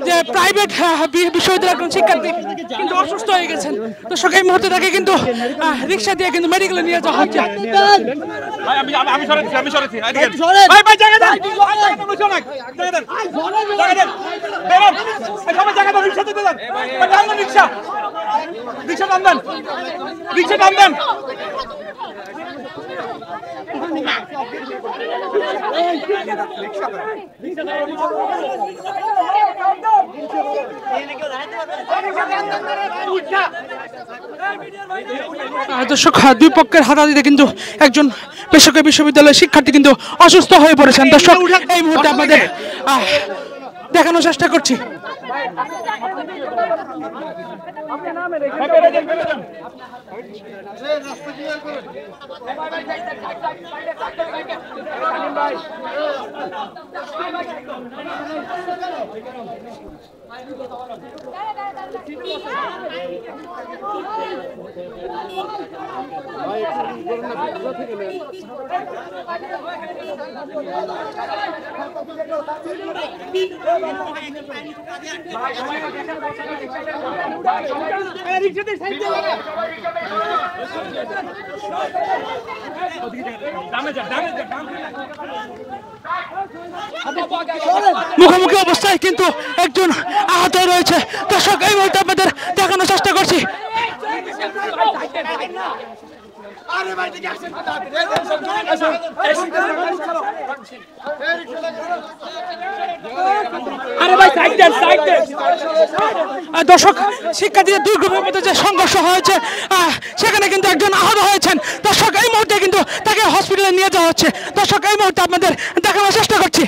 যে প্রাইভেট বিশ্ববিদ্যালয়ের একজন শিক্ষার্থী কিন্তু অসুস্থ হয়ে গেছেন। দর্শক এই মুহূর্তে তাকে কিন্তু রিক্সা দিয়ে কিন্তু মেডিকেলে নিয়ে যাওয়া হচ্ছে। দর্শক দুই পক্ষের হাতাহাতিতে কিন্তু একজন বেসরকারি বিশ্ববিদ্যালয়ের শিক্ষার্থী কিন্তু অসুস্থ হয়ে পড়েছেন। দর্শক এই মুহূর্তে আপনাদের দেখানোর চেষ্টা করছি। মুখোমুখি অবস্থায় কিন্তু একজন আহত রয়েছে। দর্শক এই মুহূর্তে আপনাদের দেখানোর চেষ্টা করছি। দর্শক শিক্ষার্থীদের দুই গ্রুপের মধ্যে যে সংঘর্ষ হয়েছে সেখানে কিন্তু একজন আহত হয়েছেন। দর্শক এই মুহূর্তে কিন্তু তাকে হসপিটালে নিয়ে যাওয়া হচ্ছে। দর্শক এই মুহূর্তে আপনাদের দেখানোর চেষ্টা করছি।